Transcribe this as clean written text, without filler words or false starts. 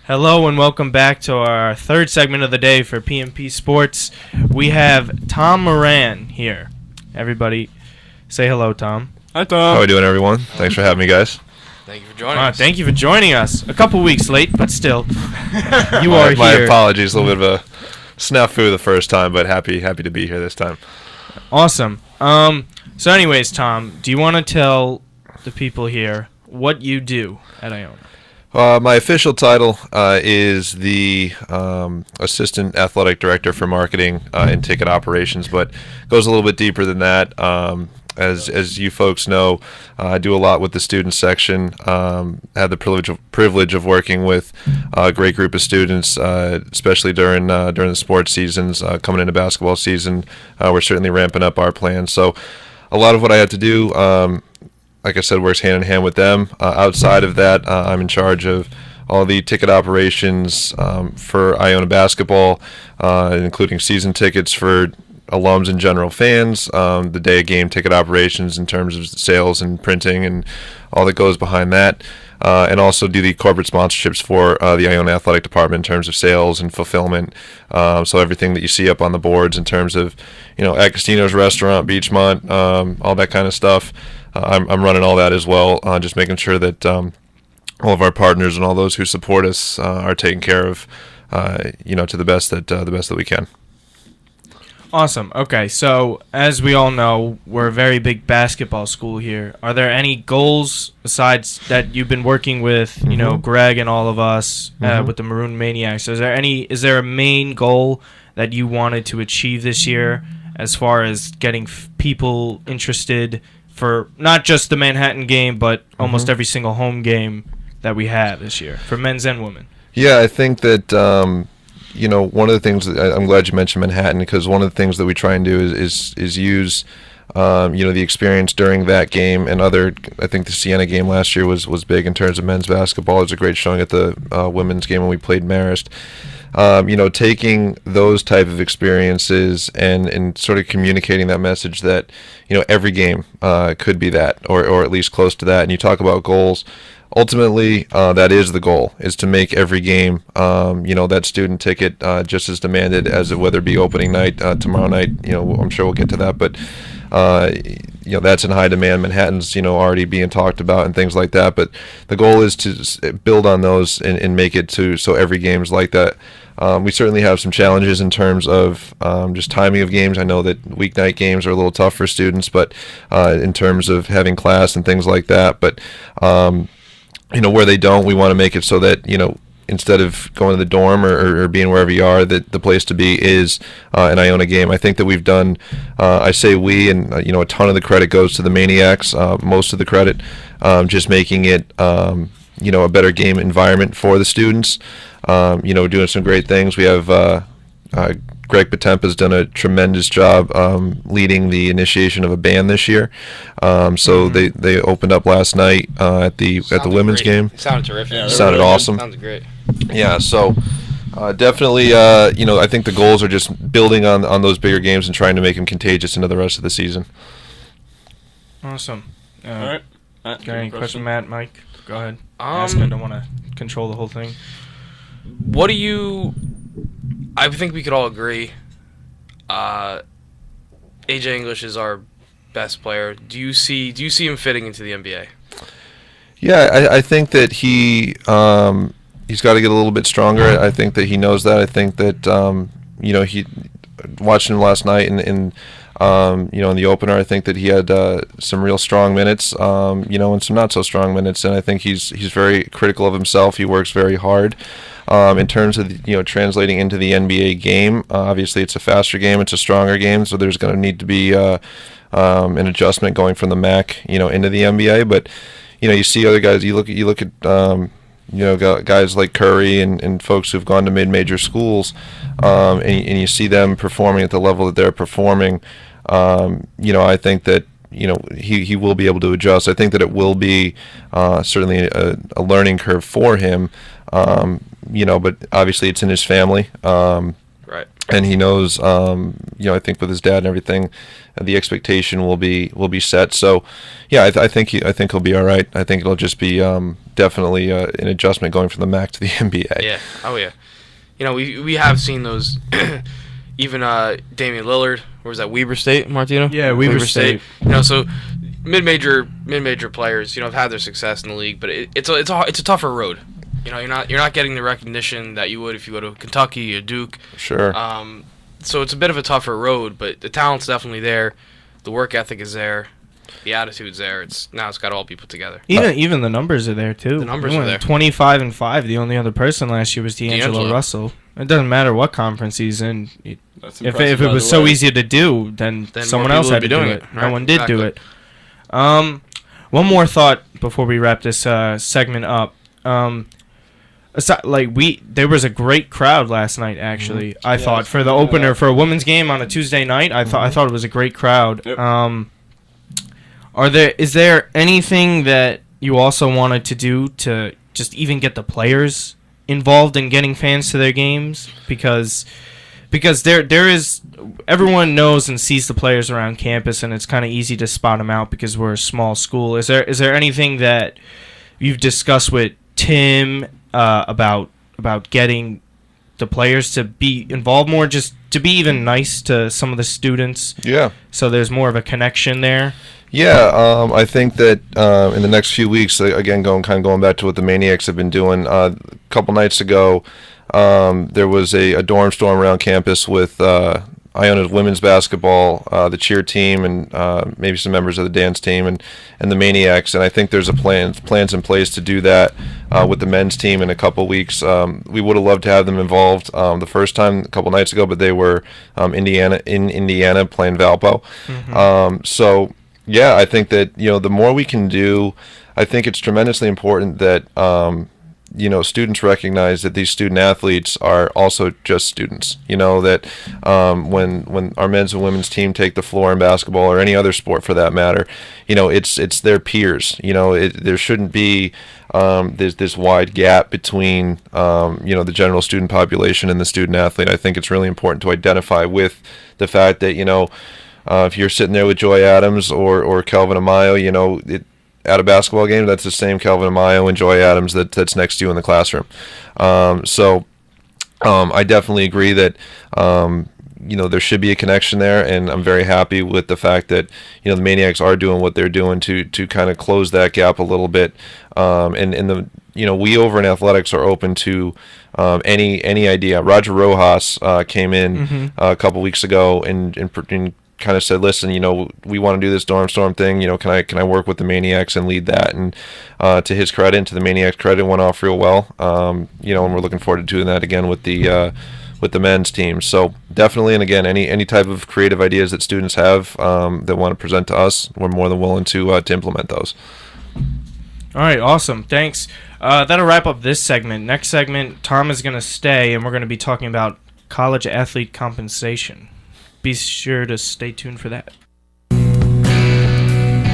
Hello and welcome back to our third segment of the day for PMP Sports. We have Tom Moran here. Everybody say hello, Tom. Hi, Tom. How are we doing, everyone? Thanks for having me, guys. Thank you for joining us. Thank you for joining us. A couple weeks late, but still. You are here. My apologies. A little bit of a snafu the first time, but happy to be here this time. Awesome. So anyways, Tom, do you want to tell the people here what you do at Iona? My official title is the Assistant Athletic Director for Marketing and Ticket Operations, but goes a little bit deeper than that. As you folks know, I do a lot with the student section. Had the privilege of working with a great group of students, especially during the sports seasons. Coming into basketball season, we're certainly ramping up our plans. So a lot of what I have to do, like I said, works hand in hand with them. Outside of that, I'm in charge of all the ticket operations for Iona basketball, including season tickets for alums and general fans, the day of game ticket operations in terms of sales and printing and all that goes behind that, and also do the corporate sponsorships for the Iona athletic department in terms of sales and fulfillment. So everything that you see up on the boards in terms of, at Castino's restaurant, Beachmont, all that kind of stuff. I'm running all that as well, just making sure that all of our partners and all those who support us are taken care of, to the best that we can. Awesome. Okay, so as we all know, we're a very big basketball school here. Are there any goals besides that you've been working with, Greg and all of us with the Maroon Maniacs? Is there a main goal that you wanted to achieve this year as far as getting people interested for not just the Manhattan game, but almost every single home game that we have this year for men's and women? Yeah, I think that one of the things that I'm glad you mentioned Manhattan, because one of the things that we try and do is use the experience during that game and other. I think the Siena game last year was big in terms of men's basketball. It was a great showing at the women's game when we played Marist. Taking those type of experiences and sort of communicating that message that, every game could be that, or at least close to that. And you talk about goals. Ultimately, that is the goal, is to make every game, that student ticket just as demanded as whether it be opening night, tomorrow night. I'm sure we'll get to that, but that's in high demand. Manhattan's, already being talked about and things like that. But the goal is to build on those and make it so every game's like that. We certainly have some challenges in terms of just timing of games. I know that weeknight games are a little tough for students, but in terms of having class and things like that. But where they don't, we want to make it so that, instead of going to the dorm or being wherever you are, that the place to be is an Iona game. I think that we've done, I say we, and a ton of the credit goes to the Maniacs, most of the credit, just making it, a better game environment for the students, doing some great things. We have Greg Patempa has done a tremendous job leading the initiation of a band this year. So they opened up last night at the women's game. It sounded terrific. Yeah, sounded really awesome. Sounds great. Yeah, so definitely, I think the goals are just building on those bigger games and trying to make them contagious into the rest of the season. Awesome. All right. Got any question, Matt, Mike? Go ahead. Ask. I don't want to control the whole thing. What do you... I think we could all agree AJ English is our best player. Do you see him fitting into the NBA? Yeah, I think that he's got to get a little bit stronger. I think that he knows that. I think that he watching him last night and in the opener, I think that he had some real strong minutes, and some not so strong minutes. And I think he's very critical of himself. He works very hard. In terms of translating into the NBA game, obviously it's a faster game, it's a stronger game, so there's going to need to be an adjustment going from the MAC, into the NBA. But you see other guys. You look at guys like Curry and folks who've gone to mid-major schools, and you see them performing at the level that they're performing. I think that he will be able to adjust. I think that it will be certainly a learning curve for him. But obviously it's in his family. Right. and he knows, I think with his dad and everything, the expectation will be set. So, yeah, I think he'll be all right. I think it'll just be definitely an adjustment going from the MAC to the NBA. Yeah. Oh yeah. We have seen those. Even Damian Lillard, where was that, Weber State, Martino? Yeah, Weber State. So mid-major players, have had their success in the league, but it's a tougher road. You're not getting the recognition that you would if you go to Kentucky or Duke. Sure. So it's a bit of a tougher road, but the talent's definitely there, the work ethic is there, the attitude's there. It's got to all be put together. Even the numbers are there too. The numbers are there. 25-5. The only other person last year was D'Angelo Russell. It doesn't matter what conference he's in. If it was so easy to do, then someone else had to do it. Right? No one did do it. One more thought before we wrap this segment up. There was a great crowd last night. Actually, I thought for the opener for a women's game on a Tuesday night, I thought it was a great crowd. Yep. Is there anything that you also wanted to do to just even get the players involved in getting fans to their games? Because there is, everyone knows and sees the players around campus, and it's kind of easy to spot them out because we're a small school. Is there anything that you've discussed with Tim about getting the players to be involved more, just to be even nice to some of the students? Yeah. So there's more of a connection there. Yeah, I think that in the next few weeks, again, going back to what the Maniacs have been doing. A couple nights ago, there was a dorm storm around campus with Iona's women's basketball, the cheer team, and maybe some members of the dance team, and the Maniacs. And I think there's plans in place to do that with the men's team in a couple weeks. We would have loved to have them involved the first time a couple nights ago, but they were in Indiana playing Valpo. Mm-hmm. So yeah, I think that the more we can do, I think it's tremendously important that students recognize that these student athletes are also just students. That when our men's and women's team take the floor in basketball or any other sport for that matter, it's their peers. There shouldn't be this wide gap between the general student population and the student athlete. I think it's really important to identify with the fact that if you're sitting there with Joy Adams or Kelvin Amayo, at a basketball game, that's the same Kelvin Amayo and Joy Adams that's next to you in the classroom. So I definitely agree that there should be a connection there, and I'm very happy with the fact that the Maniacs are doing what they're doing to kind of close that gap a little bit. And we over in athletics are open to any idea. Roger Rojas came in a couple weeks ago and kind of said, listen, we want to do this dorm storm thing. Can I work with the Maniacs and lead that? And to his credit, and to the Maniacs' credit, it went off real well. And we're looking forward to doing that again with the men's team. So definitely, and again, any type of creative ideas that students have that want to present to us, we're more than willing to implement those. All right, awesome. Thanks. That'll wrap up this segment. Next segment, Tom is going to stay, and we're going to be talking about college athlete compensation. Be sure to stay tuned for that.